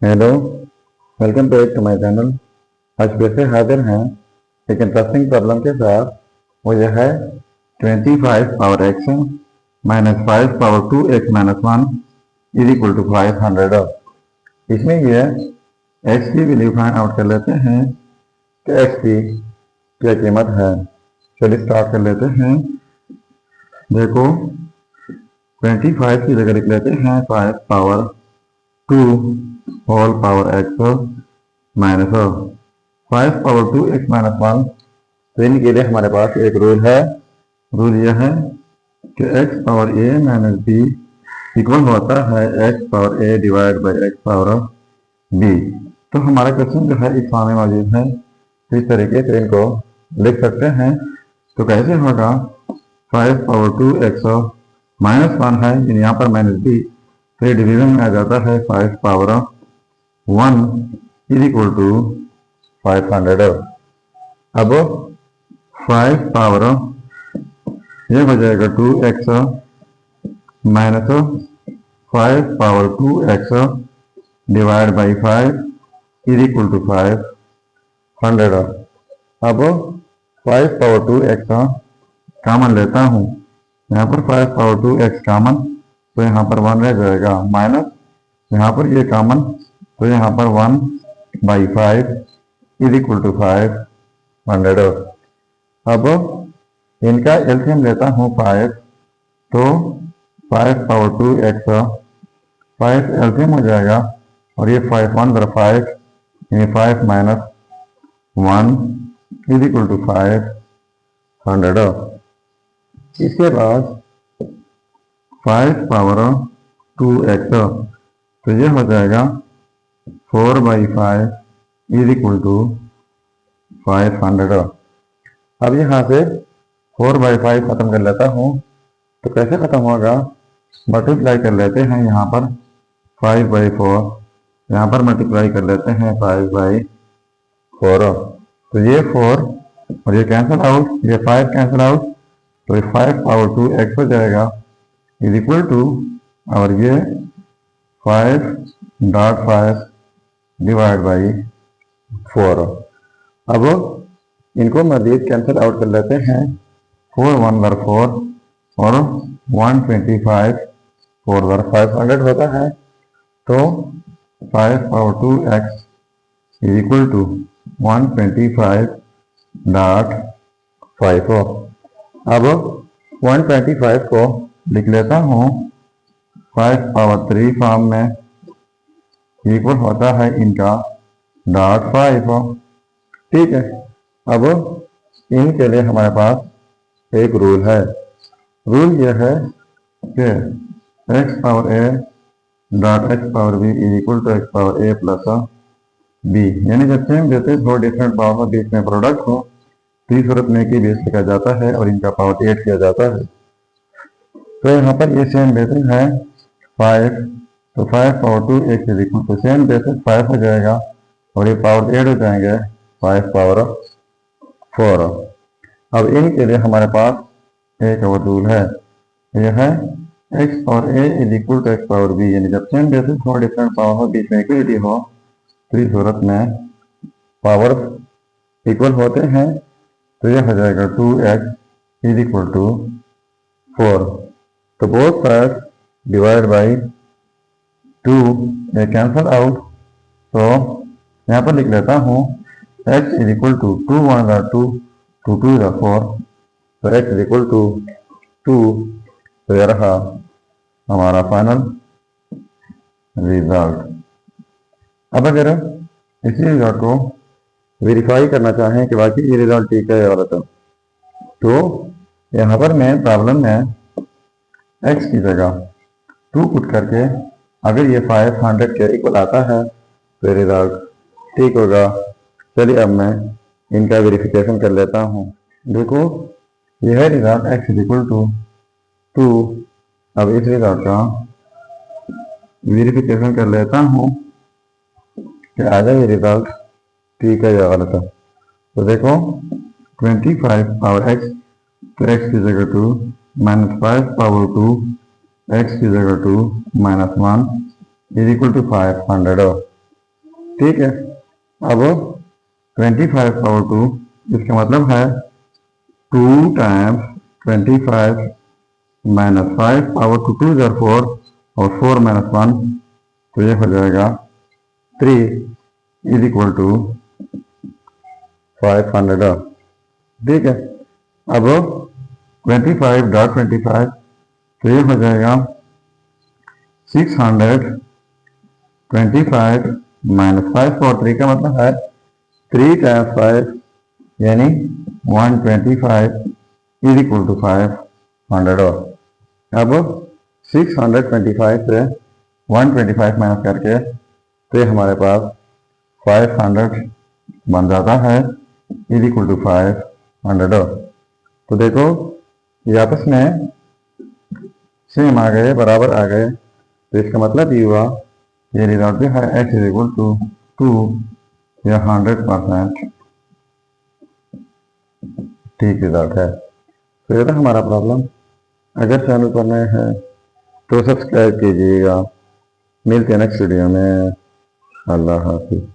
Hello, welcome back to my channel. आज फिर से हाजिर हैं एक इंटरेस्टिंग प्रॉब्लम के साथ। वो यह है 25 power x minus 5 power 2x minus 1 is equal to 500। इसमें यह x की वैल्यू फाइंड आउट कर लेते हैं कि x की क्या कीमत है। चलिए स्टार्ट कर लेते हैं। देखो 25 की जगह लिख लेते हैं 5 power 2 whole power x minus 5 power 2x minus 1। तो इनके लिए हमारे पास एक रूल है। रूल यह है कि x power a minus b equal होता है x power a divide by x power b। तो हमारा क्वेश्चन जो है इस फॉर्म में मौजूद है। इस तरीके से इनको लिख सकते हैं। तो कैसे होगा 5 पावर 2x माइनस 1 है, यहाँ पर माइनस b, फिर डिवीजन में आ जाता है 5 पावर 1 इज इक्वल टू 500। अब 5 पावर ये हो जाएगा 2x minus 5 power 2x divide by 5 is equal to 500। अब 5 पावर 2x कॉमन लेता हूँ। यहाँ पर 5 पावर 2x कॉमन, तो यहाँ पर 1 रह जाएगा, माइनस यहाँ पर ये कॉमन, तो यहाँ पर 1 बाई 5 इज इक्वल टू 500। अब इनका एलसीएम लेता हूँ 5, तो 5 पावर 2x 5 एलसीएम हो जाएगा, और ये 5 1 bar 5, यानी 5 माइनस 1 इज इक्वल टू 500। इसके बाद 5 पावर 2x, तो ये हो जाएगा 4 बाई 5 इज इक्वल टू 500। अब यहाँ से 4 बाई 5 खत्म कर लेता हूँ। तो कैसे खत्म होगा, मल्टीप्लाई कर लेते हैं यहाँ पर 5 बाई 4, यहाँ पर मल्टीप्लाई कर लेते हैं 5 बाई 4। तो ये 4 और ये कैंसिल आउट, ये 5 कैंसिल आउट, तो ये 5 पावर 2x हो जाएगा इज इक्वल टू, और ये 5.5 डिवाइड बाई 4। अब इनको मजीद कैंसिल आउट कर लेते हैं। 4 1 bar 4 और 125 4 bar 500 होता है। तो 5 power 2x is equal to 125.5। अब 125 को लिख लेता हूँ 5 पावर 3 फॉर्म में, इक्वल होता है इनका .5। ठीक है। अब इनके लिए हमारे पास एक रूल है। रूल यह है कि x power a dot x power b is equal to x power a plus b, यानी जब सेम बेसिस हो, डिफरेंट पावर हो, बीच में प्रोडक्ट हो, तो इस सूरत में की बेस लिखा जाता है और इनका पावर 8 किया जाता है। तो यहाँ पर ये सेम बेसिस है 5, तो 5 पावर 2 एक is equal to same basis 5 हो जाएगा, और ये पावर 8 हो जाएंगे 5 पावर 4। अब इनके लिए हमारे पास एक और रूल है। यह है x power a is equal to x power b, यानी जब सेम बेसिस हो, डिफरेंट पावर हो, बीच में इक्वलिटी हो, तो इस सूरत में पावर इक्वल होते हैं। तो यह हो जाएगा 2x इज इक्वल टू 4। तो बोथ साइड डिवाइड बाई 2, ये कैंसल आउट, तो यहाँ पर लिख लेता हूँ x इज इक्वल टू 2 1 2 2 2 4, तो x इज इक्वल टू 2। तो यह रहा हमारा फाइनल रिजल्ट। अब अगर इसी रिजल्ट को वेरीफाई करना चाहें कि वाकई ये रिजल्ट ठीक है या गलत है, तो यहाँ पर मैं प्रॉब्लम में x की जगह 2 पुट करके अगर ये 500 के इक्वल आता है तो रिजल्ट ठीक होगा। चलिए अब मैं इनका वेरिफिकेशन कर लेता हूँ। देखो यह result x is equal to 2। अब इस रिजल्ट का वेरिफिकेशन कर लेता हूँ कि आ जाए ये रिजल्ट ठीक है या गलत है। तो देखो 25 पावर x, तो x की जगह 2, माइनस 5 पावर 2 x की जगह 2 माइनस 1 इज इक्वल टू 500। ठीक है। अब 25 पावर 2, इसका मतलब है 2 टाइम्स 25 माइनस 5 पावर 2, 2 इधर 4 और 4 माइनस 1, तो ये हो जाएगा 3 इज इक्वल टू 500। ठीक है। अब 25.25, तो ये हो जाएगा 625 माइनस 5 पावर 3 का मतलब है 3 टाइम्स 5 यानी 125 इज इक्वल टू 500। अब 625 से 125 माइनस करके तो ये हमारे पास 500 बन जाता है इज इक्वल टू 500। तो देखो ये आपस में सेम आ गए, बराबर आ गए, तो इसका मतलब ये हुआ ये रिजल्ट जो है x इज इक्वल टू 2 या 100% ठीक रिजल्ट है। तो ये था हमारा प्रॉब्लम। अगर चैनल पर नए हैं तो सब्सक्राइब कीजिएगा। मिलते हैं नेक्स्ट वीडियो में। अल्लाह हाफिज़।